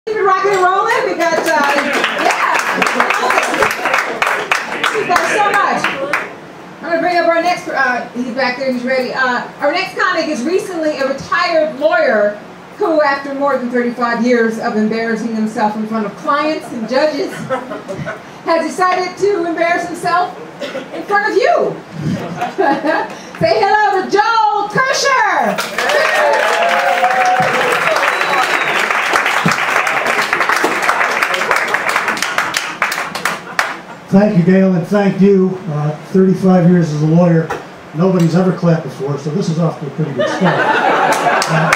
Keep it rocking and rolling. We got, yeah. Thank you guys so much. I'm going to bring up our next, he's back there, he's ready. Our next comic is recently a retired lawyer who, after more than 35 years of embarrassing himself in front of clients and judges, has decided to embarrass himself in front of you. Say hello to Joel Kirscher. Thank you, Gail, and thank you. 35 years as a lawyer, nobody's ever clapped before, so this is off to a pretty good start.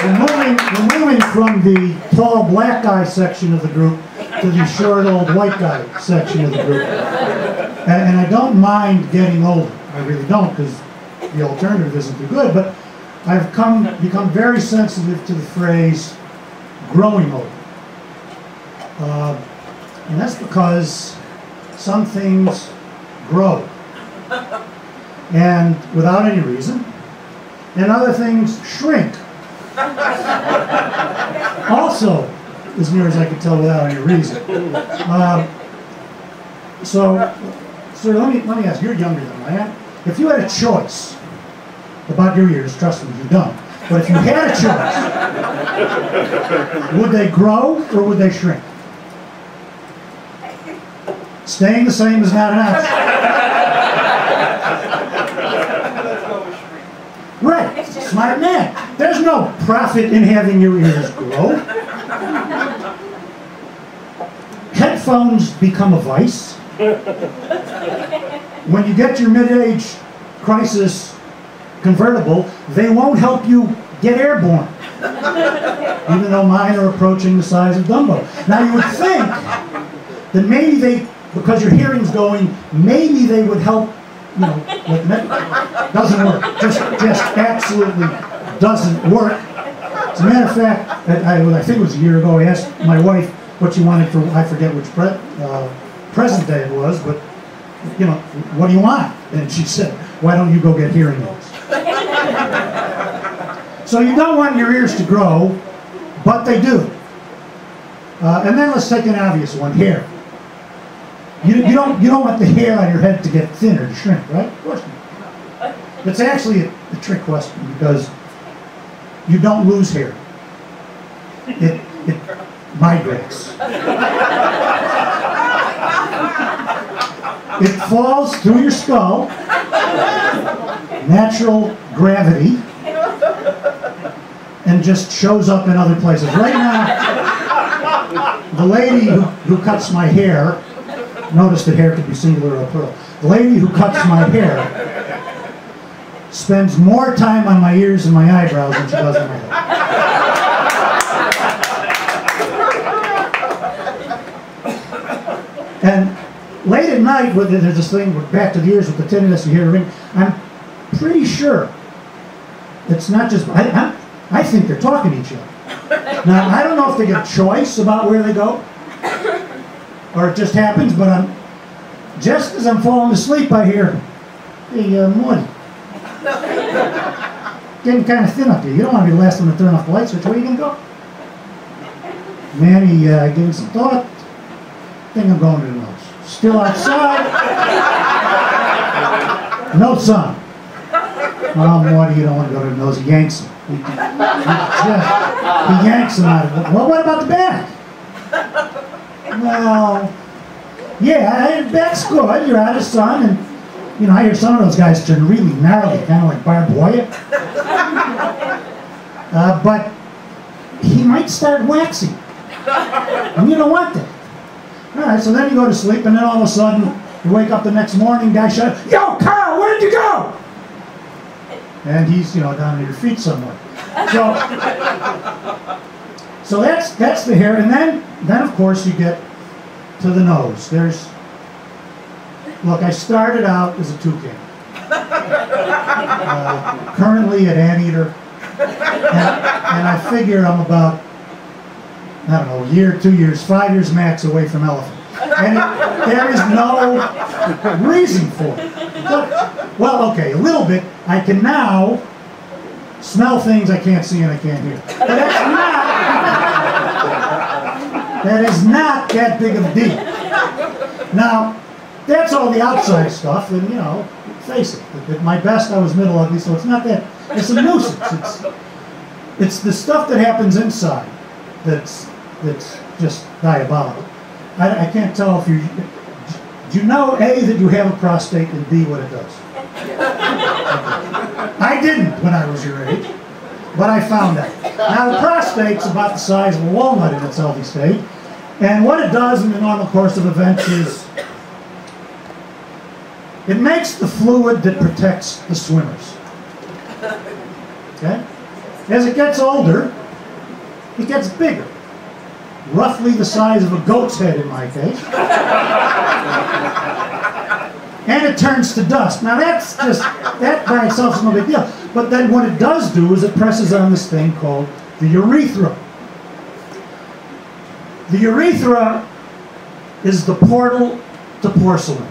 We're moving from the tall black guy section of the group to the short old white guy section of the group. And I don't mind getting older. I really don't, because the alternative isn't too good, but I've become very sensitive to the phrase growing older. And that's because some things grow, and without any reason, and other things shrink. Also, as near as I can tell, without any reason. So let me ask, you're younger than I am. If you had a choice about your years, trust me, you don't, but if you had a choice, would they grow or would they shrink? Staying the same is not an option. Right, smart man. There's no profit in having your ears grow. Headphones become a vice. When you get your mid-age crisis convertible, they won't help you get airborne, even though mine are approaching the size of Dumbo. Now you would think that maybe they, because your hearing's going, maybe they would help, you know, like, doesn't work. Just absolutely doesn't work. As a matter of fact, I think it was a year ago, I asked my wife what she wanted for, I forget which present day it was, but, you know, what do you want? And she said, why don't you go get hearing aids? So you don't want your ears to grow, but they do. And then let's take an obvious one, hair. You don't want the hair on your head to get thinner, to shrink, right? Of course not. It's actually a trick question because you don't lose hair. It migrates. It falls through your skull, natural gravity, and just shows up in other places. Right now, the lady who cuts my hair, notice that hair can be singular or plural. The lady who cuts my hair spends more time on my ears and my eyebrows than she does on my head. And late at night, there's this thing, back to the ears with the tinnitus, you hear a ring, I'm pretty sure it's not just, I think they're talking to each other. Now, I don't know if they get a choice about where they go, or it just happens, but just as I'm falling asleep, I hear, hey, Morty, getting kind of thin up here. You don't want to be the last one to turn off the light switch. Where are you going to go? Manny, giving some thought. I think I'm going to the nose. Still outside. No sun. Oh, Morty, you don't want to go to the nose. He yanks him. He yanks him out of it. Well, what about the back? Well, yeah, that's good. You're out of sun, and you know, I hear some of those guys turn really gnarly, kind of like barbed wire. But he might start waxing, and you don't want that. All right, so then you go to sleep, and then all of a sudden you wake up the next morning, guy shouts, "Yo, Carl, where'd you go?" And he's, you know, down at your feet somewhere. So that's the hair, and then of course you get to the nose. Look, I started out as a toucan. Currently an anteater, and I figure I'm about, I don't know, a year, 2 years, 5 years max away from elephant. And there is no reason for it. Well, okay, a little bit. I can now smell things I can't see and I can't hear. But that's not That is not that big of a deal. Now, that's all the outside stuff, and you know, face it, at my best I was middle ugly, so it's not that, it's a nuisance. It's the stuff that happens inside that's just diabolical. I can't tell if you, do you know, A, that you have a prostate, and B, what it does? I didn't when I was your age, but I found out. Now, the prostate's about the size of a walnut in its healthy state, and what it does in the normal course of events is it makes the fluid that protects the swimmers. Okay? As it gets older, it gets bigger. Roughly the size of a goat's head in my case. And it turns to dust. Now that's just, that by itself is no big deal. But then what it does do is it presses on this thing called the urethra. The urethra is the portal to porcelain.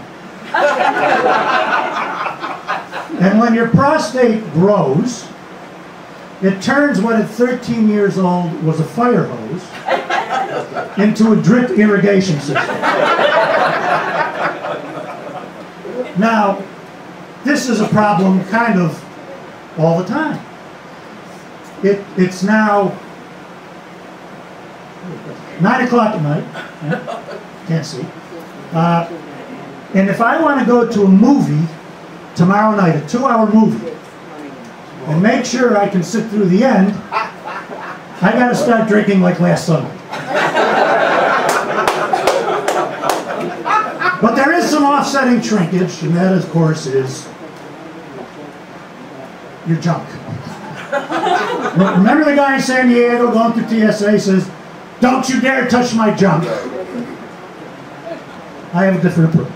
And when your prostate grows, it turns what at 13 years old was a fire hose into a drip irrigation system. Now, this is a problem kind of all the time. It's now 9 o'clock at night. Can't see. And if I want to go to a movie tomorrow night, a 2-hour movie, and make sure I can sit through the end, I got to start drinking like last Sunday. But there is some offsetting shrinkage, and that, of course, is your junk. Remember the guy in San Diego going through TSA says, "Don't you dare touch my junk." I have a different approach.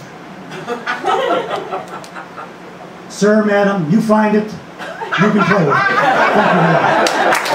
Sir, madam, you find it, you can play with it. Thank you very much.